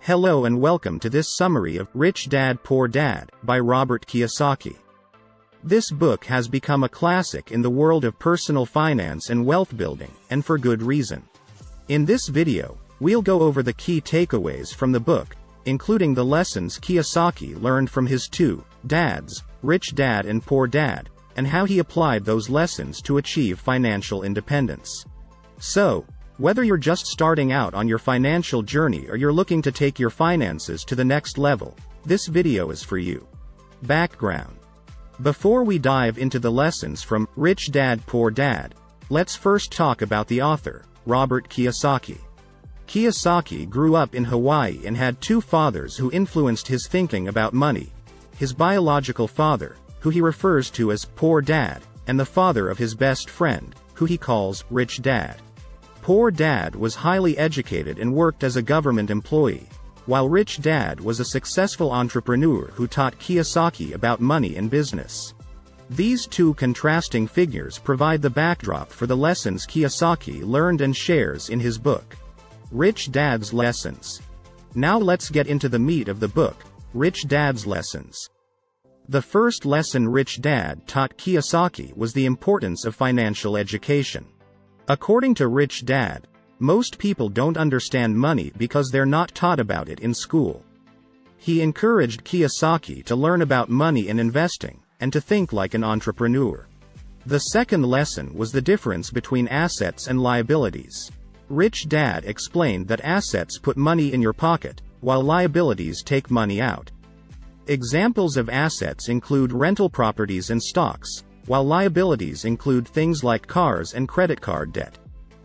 Hello and welcome to this summary of Rich Dad, Poor Dad by Robert Kiyosaki. This book has become a classic in the world of personal finance and wealth building, and for good reason. In this video, we'll go over the key takeaways from the book, including the lessons Kiyosaki learned from his two dads, Rich Dad and Poor Dad, and how he applied those lessons to achieve financial independence. So, whether you're just starting out on your financial journey or you're looking to take your finances to the next level, this video is for you. Background. Before we dive into the lessons from Rich Dad, Poor Dad, let's first talk about the author, Robert Kiyosaki. Kiyosaki grew up in Hawaii and had two fathers who influenced his thinking about money: his biological father, who he refers to as Poor Dad, and the father of his best friend, who he calls Rich Dad. Poor Dad was highly educated and worked as a government employee, while Rich Dad was a successful entrepreneur who taught Kiyosaki about money and business. These two contrasting figures provide the backdrop for the lessons Kiyosaki learned and shares in his book, Rich Dad's Lessons. Now let's get into the meat of the book, Rich Dad's Lessons. The first lesson Rich Dad taught Kiyosaki was the importance of financial education. According to Rich Dad, most people don't understand money because they're not taught about it in school. He encouraged Kiyosaki to learn about money and investing, and to think like an entrepreneur. The second lesson was the difference between assets and liabilities. Rich Dad explained that assets put money in your pocket, while liabilities take money out. Examples of assets include rental properties and stocks, while liabilities include things like cars and credit card debt.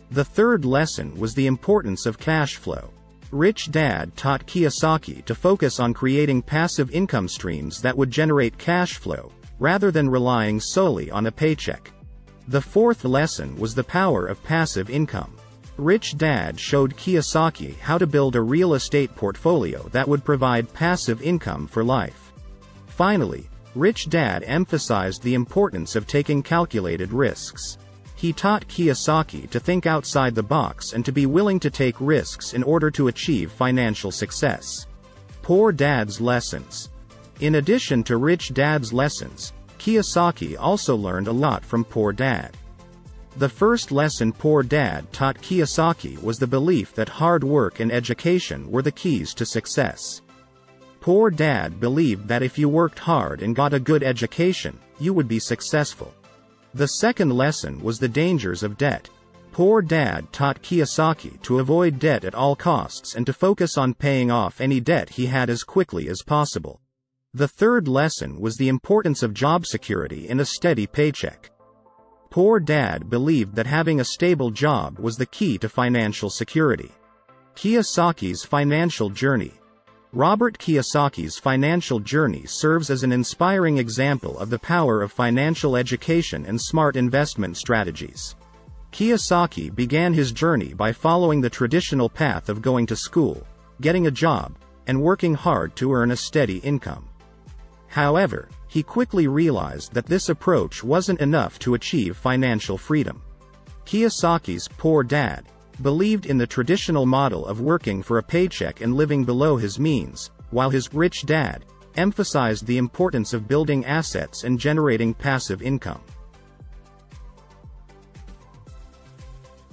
The third lesson was the importance of cash flow. Rich Dad taught Kiyosaki to focus on creating passive income streams that would generate cash flow, rather than relying solely on a paycheck. The fourth lesson was the power of passive income. Rich Dad showed Kiyosaki how to build a real estate portfolio that would provide passive income for life. Finally, Rich Dad emphasized the importance of taking calculated risks. He taught Kiyosaki to think outside the box and to be willing to take risks in order to achieve financial success. Poor Dad's Lessons. In addition to Rich Dad's lessons, Kiyosaki also learned a lot from Poor Dad. The first lesson Poor Dad taught Kiyosaki was the belief that hard work and education were the keys to success. Poor Dad believed that if you worked hard and got a good education, you would be successful. The second lesson was the dangers of debt. Poor Dad taught Kiyosaki to avoid debt at all costs and to focus on paying off any debt he had as quickly as possible. The third lesson was the importance of job security and a steady paycheck. Poor Dad believed that having a stable job was the key to financial security. Kiyosaki's financial journey. Robert Kiyosaki's financial journey serves as an inspiring example of the power of financial education and smart investment strategies. Kiyosaki began his journey by following the traditional path of going to school, getting a job, and working hard to earn a steady income. However, he quickly realized that this approach wasn't enough to achieve financial freedom. Kiyosaki's Poor Dad believed in the traditional model of working for a paycheck and living below his means, while his Rich Dad emphasized the importance of building assets and generating passive income.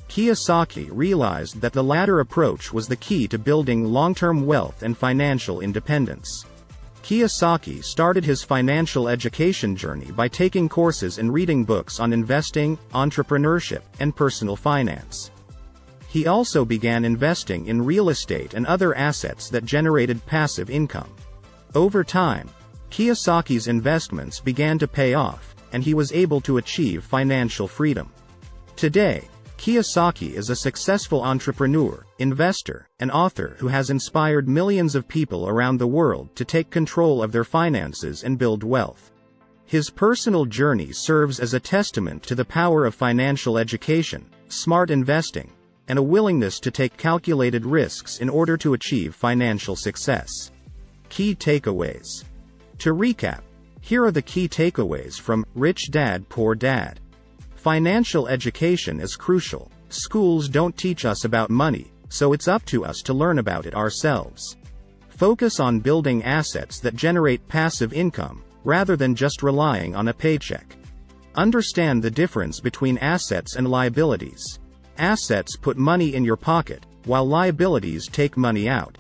Kiyosaki realized that the latter approach was the key to building long-term wealth and financial independence. Kiyosaki started his financial education journey by taking courses and reading books on investing, entrepreneurship, and personal finance. He also began investing in real estate and other assets that generated passive income. Over time, Kiyosaki's investments began to pay off, and he was able to achieve financial freedom. Today, Kiyosaki is a successful entrepreneur, investor, and author who has inspired millions of people around the world to take control of their finances and build wealth. His personal journey serves as a testament to the power of financial education, smart investing, and a willingness to take calculated risks in order to achieve financial success. Key takeaways. To recap, here are the key takeaways from Rich Dad, Poor Dad. Financial education is crucial. Schools don't teach us about money, so it's up to us to learn about it ourselves. Focus on building assets that generate passive income, rather than just relying on a paycheck. Understand the difference between assets and liabilities. Assets put money in your pocket, while liabilities take money out.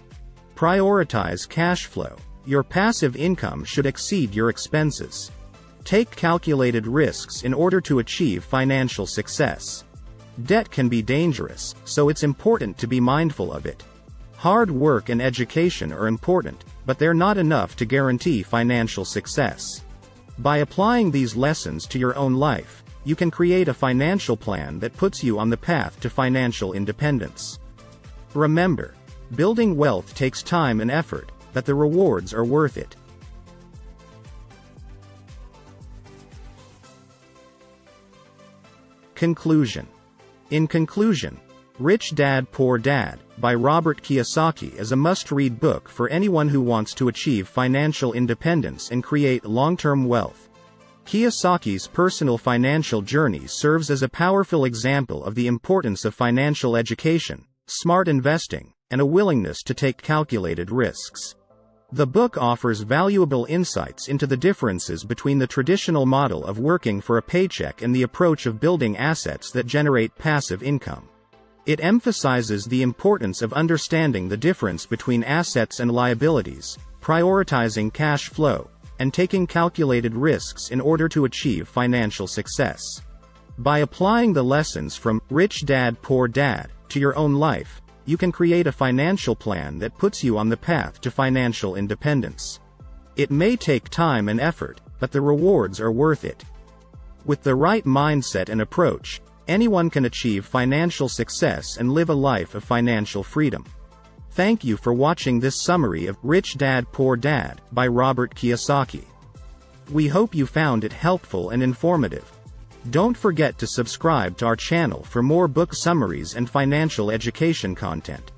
Prioritize cash flow. Your passive income should exceed your expenses. Take calculated risks in order to achieve financial success. Debt can be dangerous, so it's important to be mindful of it. Hard work and education are important, but they're not enough to guarantee financial success. By applying these lessons to your own life, you can create a financial plan that puts you on the path to financial independence. Remember, building wealth takes time and effort, but the rewards are worth it. Conclusion. In conclusion, Rich Dad Poor Dad, by Robert Kiyosaki is a must-read book for anyone who wants to achieve financial independence and create long-term wealth. Kiyosaki's personal financial journey serves as a powerful example of the importance of financial education, smart investing, and a willingness to take calculated risks. The book offers valuable insights into the differences between the traditional model of working for a paycheck and the approach of building assets that generate passive income. It emphasizes the importance of understanding the difference between assets and liabilities, prioritizing cash flow, and taking calculated risks in order to achieve financial success. By applying the lessons from Rich Dad Poor Dad to your own life, you can create a financial plan that puts you on the path to financial independence. It may take time and effort, but the rewards are worth it. With the right mindset and approach, anyone can achieve financial success and live a life of financial freedom. Thank you for watching this summary of Rich Dad Poor Dad by Robert Kiyosaki. We hope you found it helpful and informative. Don't forget to subscribe to our channel for more book summaries and financial education content.